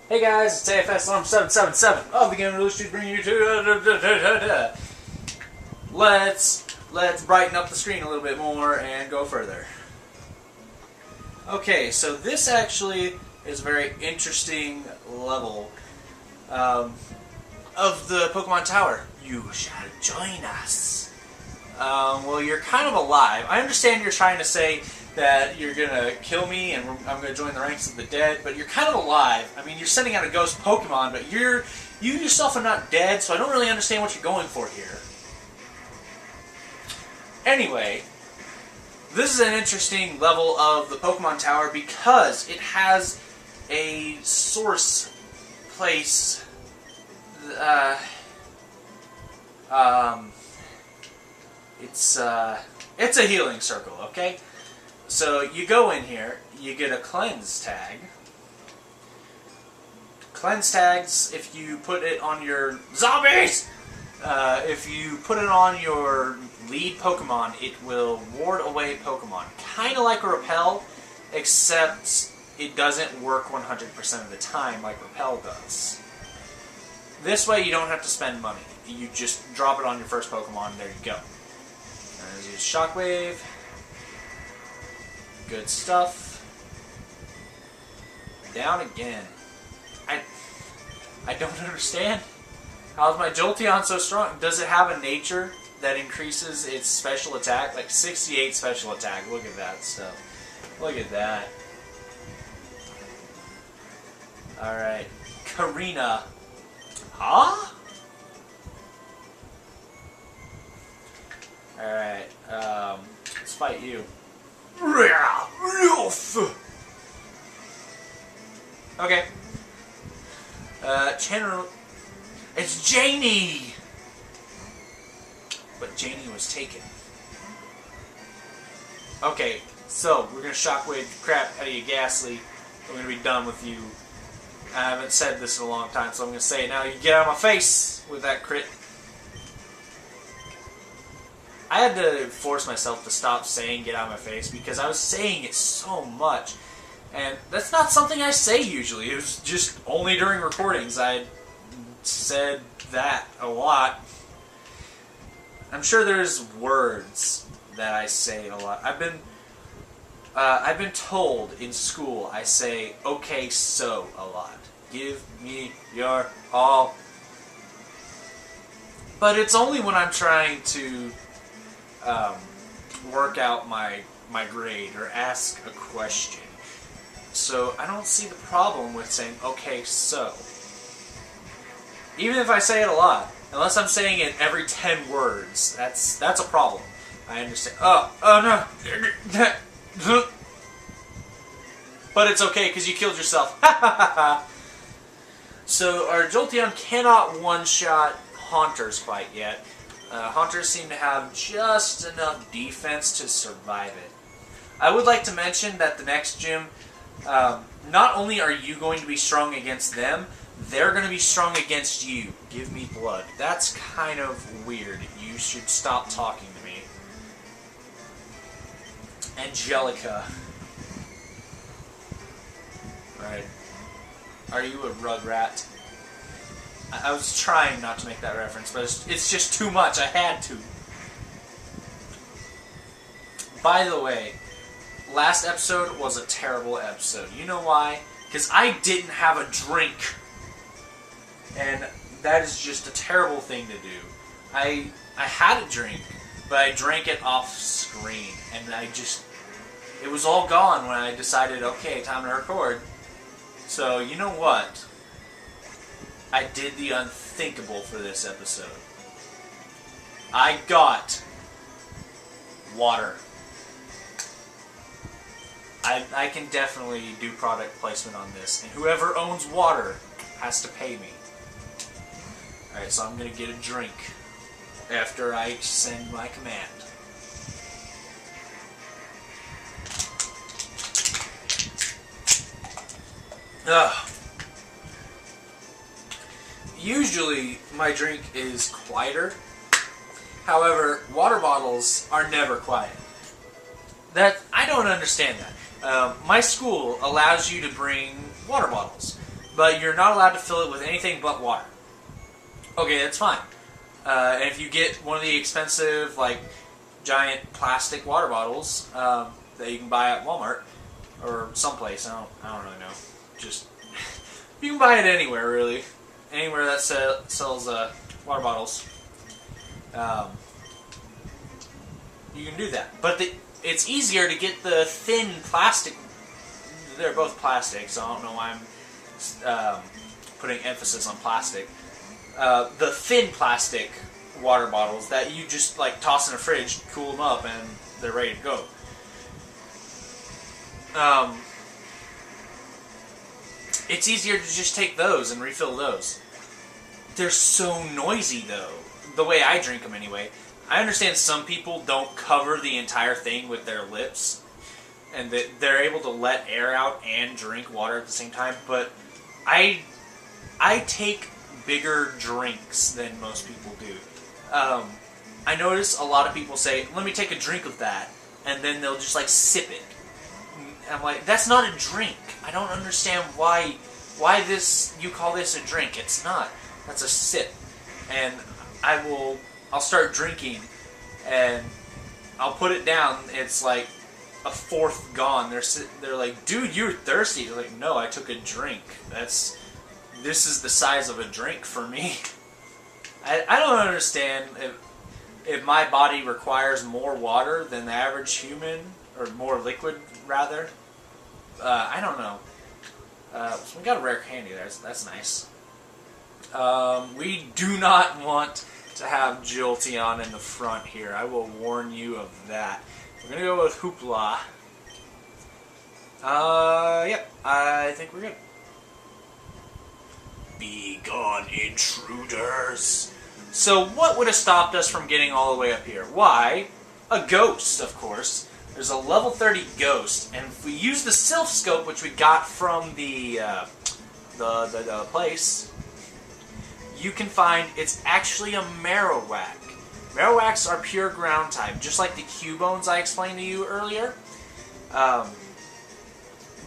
Hey guys, it's AFS Alarm 777 of the Game Release to bring you to let's brighten up the screen a little bit more and go further. Okay, so this actually is a very interesting level of the Pokemon Tower. You shall join us. Well, you're kind of alive. I understand you're trying to say that you're gonna kill me and I'm gonna join the ranks of the dead, but you're kind of alive. I mean, you're sending out a ghost Pokemon, but you yourself are not dead, so I don't really understand what you're going for here. Anyway, this is an interesting level of the Pokemon Tower because it has a source place. It's a healing circle, okay? So you go in here, you get a cleanse tag. Cleanse tags, if you put it on your zombies, if you put it on your lead Pokemon, it will ward away Pokemon. Kind of like a repel, except it doesn't work 100% of the time like repel does. This way you don't have to spend money. You just drop it on your first Pokemon, and there you go. There's your Shockwave. Good stuff. Down again. I don't understand. How's my Jolteon so strong? Does it have a nature that increases its special attack? Like 68 special attack. Look at that stuff. Look at that. Alright. Karina. Huh? Alright. Let's fight you. Okay. Channel. It's Janie! But Janie was taken. Okay, so we're gonna shockwave the crap out of you, Ghastly. We're gonna be done with you. I haven't said this in a long time, so I'm gonna say it now. You get out of my face with that crit. I had to force myself to stop saying get out of my face because I was saying it so much. And that's not something I say usually. It was just only during recordings I said that a lot. I'm sure there's words that I say a lot. I've been told in school I say okay so a lot. Give me your all. But it's only when I'm trying to work out my grade or ask a question. So I don't see the problem with saying okay so. Even if I say it a lot, unless I'm saying it every 10 words, that's a problem. I understand. Oh no. But it's okay because you killed yourself. So our Jolteon cannot one-shot Haunters quite yet. Haunters seem to have just enough defense to survive it. I would like to mention that the next gym, not only are you going to be strong against them, they're going to be strong against you. Give me blood. That's kind of weird. You should stop talking to me. Angelica. Right. Are you a Rugrat? I was trying not to make that reference, but it's just too much. I had to. By the way, last episode was a terrible episode. You know why? Because I didn't have a drink. And that is just a terrible thing to do. I had a drink, but I drank it off screen. And it was all gone when I decided, okay, time to record. So, you know what? I did the unthinkable for this episode. I got water. I can definitely do product placement on this, and whoever owns water has to pay me. Alright, so I'm going to get a drink after I send my command. Ugh. Usually, my drink is quieter. However, water bottles are never quiet. I don't understand that. My school allows you to bring water bottles. but you're not allowed to fill it with anything but water. Okay, that's fine. And if you get one of the expensive, like, giant plastic water bottles that you can buy at Walmart or someplace, I don't really know. Just you can buy it anywhere, really, anywhere that sells water bottles. You can do that, but it's easier to get the thin plastic. They're both plastic, so I don't know why I'm putting emphasis on plastic. The thin plastic water bottles that you just like toss in a fridge, cool them up, and they're ready to go. It's easier to just take those and refill those. They're so noisy, though. The way I drink them, anyway. I understand some people don't cover the entire thing with their lips, and that they're able to let air out and drink water at the same time, but I take bigger drinks than most people do. I notice a lot of people say, let me take a drink of that, and then they'll just like sip it. I'm like, that's not a drink. I don't understand why you call this a drink. It's not. That's a sip. And I'll start drinking, and I'll put it down. It's like a fourth gone. They're like, dude, you're thirsty. They're like, no, I took a drink. This is the size of a drink for me. I don't understand if my body requires more water than the average human, or more liquid, rather. I don't know. So we got a rare candy there. That's nice. We do not want to have Jolteon in the front here. I will warn you of that. We're going to go with Hoopla. Yep. I think we're good. Be gone, intruders. So what would have stopped us from getting all the way up here? Why? A ghost, of course. There's a level 30 ghost, and if we use the Sylph Scope, which we got from the place, you can find it's actually a Marowak. Marowaks are pure ground type, just like the Cubones I explained to you earlier.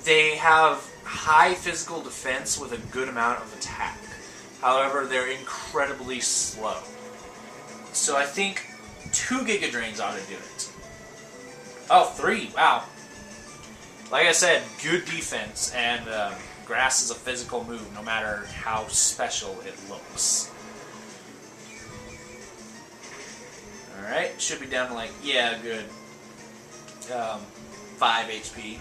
They have high physical defense with a good amount of attack. However, they're incredibly slow. So I think 2 Giga Drains ought to do it. Oh, 3, wow. Like I said, good defense, and grass is a physical move, no matter how special it looks. Alright, should be down to like, yeah, good. 5 HP.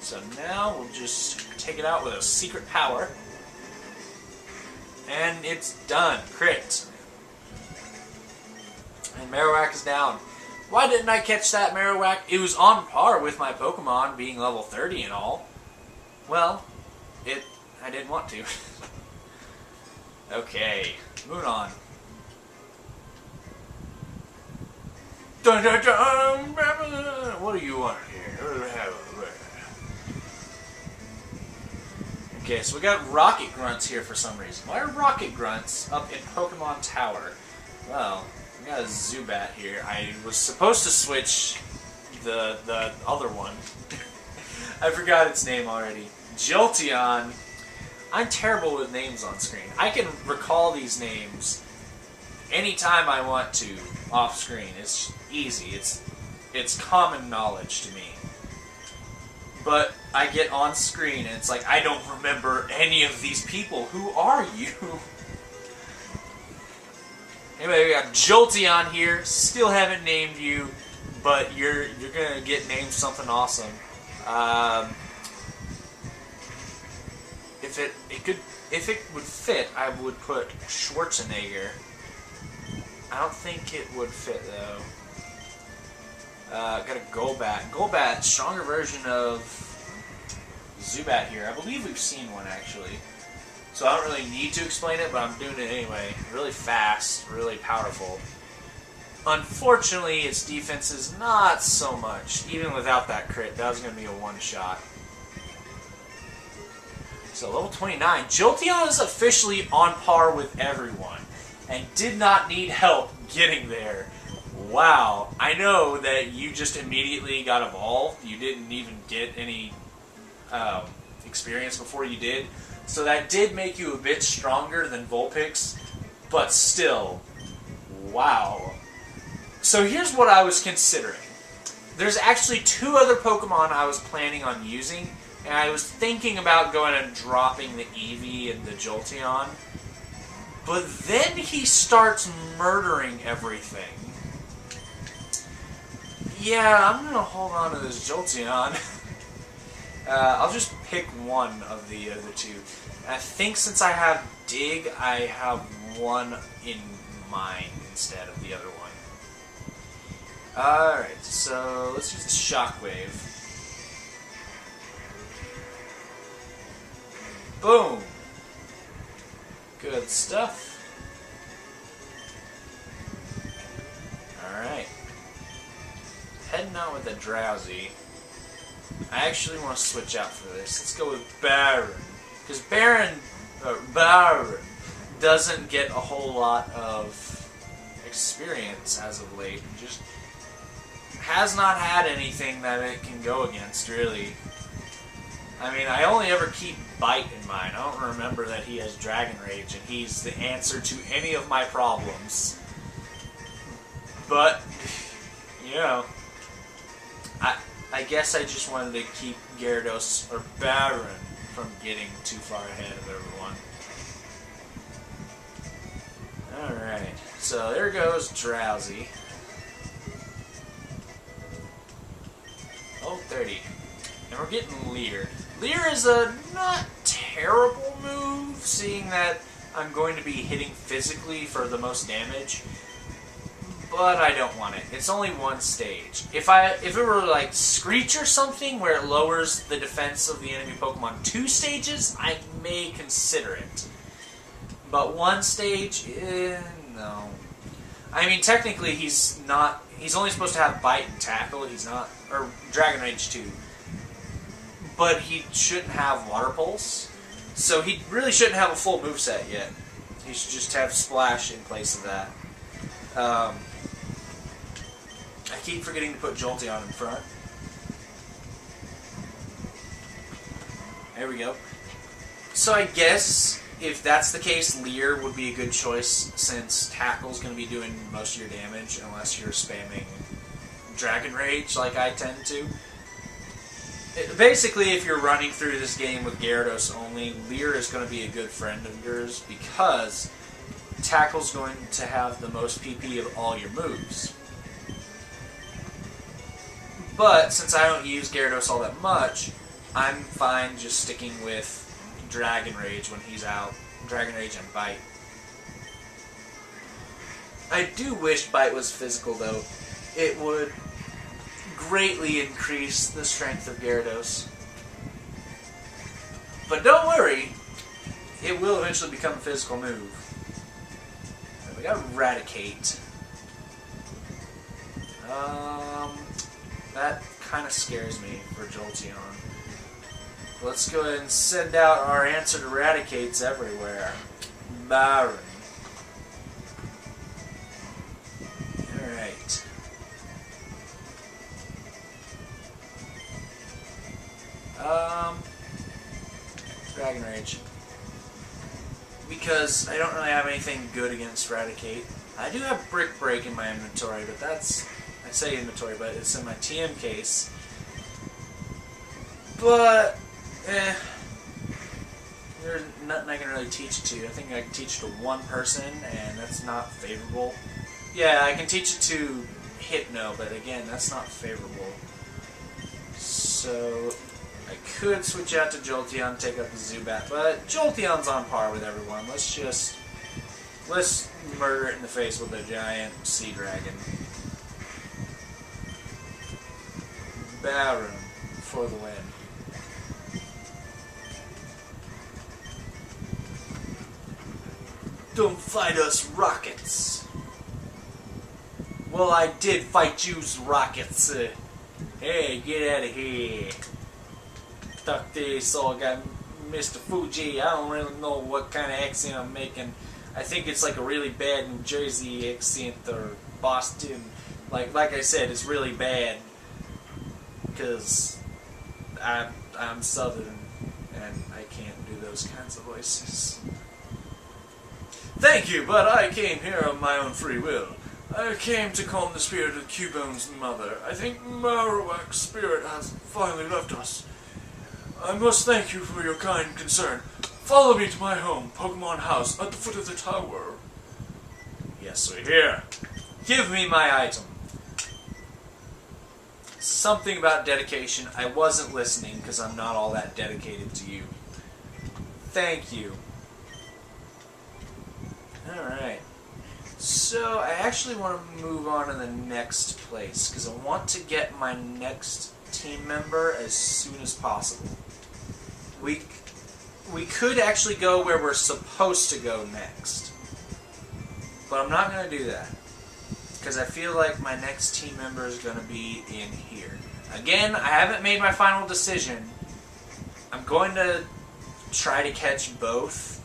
So now we'll just take it out with a secret power. And it's done. Crit. And Marowak is down. Why didn't I catch that Marowak? It was on par with my Pokemon being level 30 and all. Well, I didn't want to. Okay, moving on. Dun, dun, dun, what do you want here? Okay, so we got Rocket Grunts here for some reason. Why are Rocket Grunts up in Pokemon Tower? Well, we got a Zubat here. I was supposed to switch the other one. I forgot its name already. Jolteon. I'm terrible with names on screen. I can recall these names anytime I want to off screen. It's easy. It's common knowledge to me. But I get on screen and it's like, I don't remember any of these people. Who are you? Anyway, we got Jolteon here. Still haven't named you, but you're gonna get named something awesome. If it would fit, I would put Schwarzenegger. I don't think it would fit though. Got a Golbat. Golbat, stronger version of Zubat here. I believe we've seen one actually. So I don't really need to explain it, but I'm doing it anyway. Really fast, really powerful. Unfortunately, its defense is not so much. Even without that crit, that was going to be a one-shot. So level 29. Jolteon is officially on par with everyone, and did not need help getting there. Wow. I know that you just immediately got evolved. You didn't even get any experience before you did. So that did make you a bit stronger than Vulpix, but still, wow. So here's what I was considering. There's actually 2 other Pokemon I was planning on using, and I was thinking about going and dropping the Eevee and the Jolteon. But then he starts murdering everything. Yeah, I'm gonna hold on to this Jolteon. I'll just pick one of the other 2. And I think since I have Dig, I have one in mind instead of the other one. Alright, so let's use the Shockwave. Boom! Good stuff. Alright. Heading out with a Drowsy. I actually want to switch out for this. Let's go with Baron. Because Baron doesn't get a whole lot of experience as of late. Just has not had anything that it can go against, really. I mean, I only ever keep Bite in mind. I don't remember that he has Dragon Rage, and he's the answer to any of my problems. But, you know, I guess I just wanted to keep Gyarados, or Baron, from getting too far ahead of everyone. Alright, so there goes Drowsy. Oh, 30. And we're getting Leer. Leer is a not terrible move, seeing that I'm going to be hitting physically for the most damage. But I don't want it. It's only 1 stage. If it were like Screech or something, where it lowers the defense of the enemy Pokemon 2 stages, I may consider it. But 1 stage, no. I mean, technically he's only supposed to have Bite and Tackle, he's not, or Dragon Rage 2. But he shouldn't have Water Pulse, so he really shouldn't have a full moveset yet. He should just have Splash in place of that. I keep forgetting to put Jolteon in front. There we go. So I guess, if that's the case, Leer would be a good choice, since Tackle's going to be doing most of your damage, unless you're spamming Dragon Rage like I tend to. Basically, if you're running through this game with Gyarados only, Leer is going to be a good friend of yours, because Tackle's going to have the most PP of all your moves. But, since I don't use Gyarados all that much, I'm fine just sticking with Dragon Rage when he's out. Dragon Rage and Bite. I do wish Bite was physical, though. It would greatly increase the strength of Gyarados. But don't worry, it will eventually become a physical move. We got Eradicate. That kind of scares me for Jolteon. Let's go ahead and send out our answer to Eradicates everywhere. Baron. Alright. Dragon Rage. Because I don't really have anything good against Eradicate. I do have Brick Break in my inventory, but that's... I say inventory, but it's in my TM case. But... there's nothing I can really teach it to. I think I can teach it to one person, and that's not favorable. Yeah, I can teach it to Hypno, but again, that's not favorable. So... I could switch out to Jolteon, take up the Zubat, but Jolteon's on par with everyone. Let's murder it in the face with a giant Sea Dragon. Baron for the win. Don't fight us, Rockets! Well, I did fight you's Rockets. Hey, get out of here. Stuck there, so I got Mr. Fuji. I don't really know what kind of accent I'm making. I think it's like a really bad New Jersey accent or Boston. Like I said, it's really bad because I I'm Southern, and I can't do those kinds of voices. Thank you, but I came here of my own free will. I came to calm the spirit of Cubone's mother. I think Marowak's spirit has finally left us. I must thank you for your kind concern. Follow me to my home, Pokemon House, at the foot of the tower. Yes, sir. Here. Give me my item. Something about dedication. I wasn't listening because I'm not all that dedicated to you. Thank you. Alright. So, I actually want to move on to the next place because I want to get my next team member as soon as possible. We could actually go where we're supposed to go next. But I'm not going to do that. Because I feel like my next team member is going to be in here. Again, I haven't made my final decision. I'm going to try to catch both,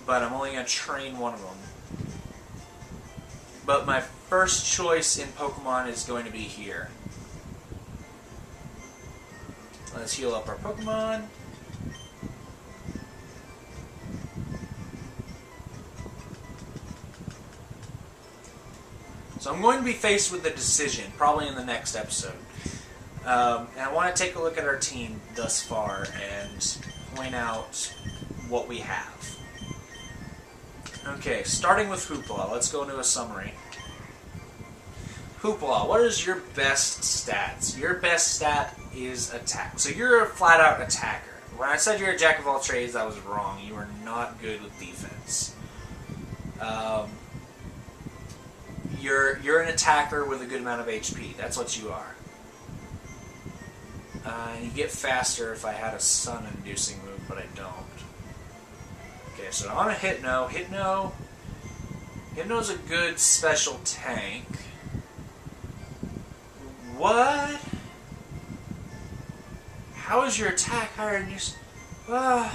but I'm only going to train one of them. But my first choice in Pokemon is going to be here. Let's heal up our Pokemon. So I'm going to be faced with a decision, probably in the next episode. And I want to take a look at our team thus far and point out what we have. Okay, starting with Hoopla, let's go into a summary. Hoopla, what is your best stats? Your best stat is attack. So you're a flat-out attacker. When I said you're a jack of all trades, I was wrong. You are not good with defense. You're an attacker with a good amount of HP. That's what you are. You get faster if I had a sun-inducing move, but I don't. Okay, so I'm on a Hypno. Hypno's a good special tank. What? How is your attack higher than your... I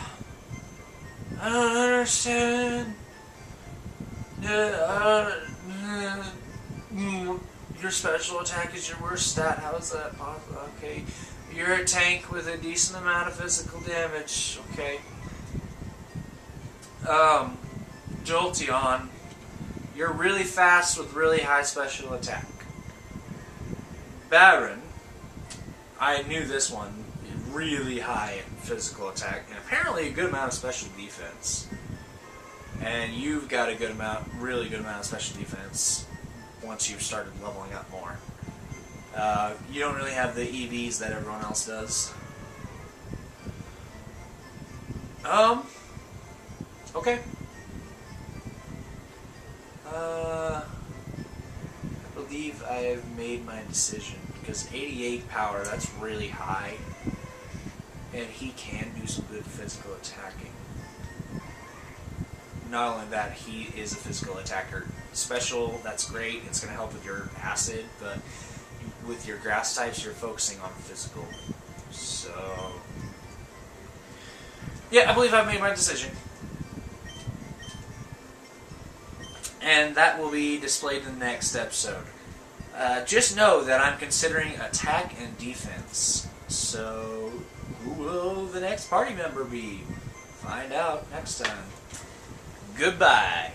don't understand. Your special attack is your worst stat. How is that possible? Okay. You're a tank with a decent amount of physical damage. Okay. Jolteon. You're really fast with really high special attack. Baron. I knew this one. Really high physical attack. And apparently a good amount of special defense. And you've got a good amount, really good amount of special defense once you've started leveling up more. You don't really have the EVs that everyone else does. Okay. I believe I have made my decision because 88 power, that's really high. And he can do some good physical attacking. Not only that, he is a physical attacker. Special, that's great. It's going to help with your acid, but with your grass types, you're focusing on physical. So, yeah, I believe I've made my decision. And that will be displayed in the next episode. Just know that I'm considering attack and defense. So, who will the next party member be? Find out next time. Goodbye.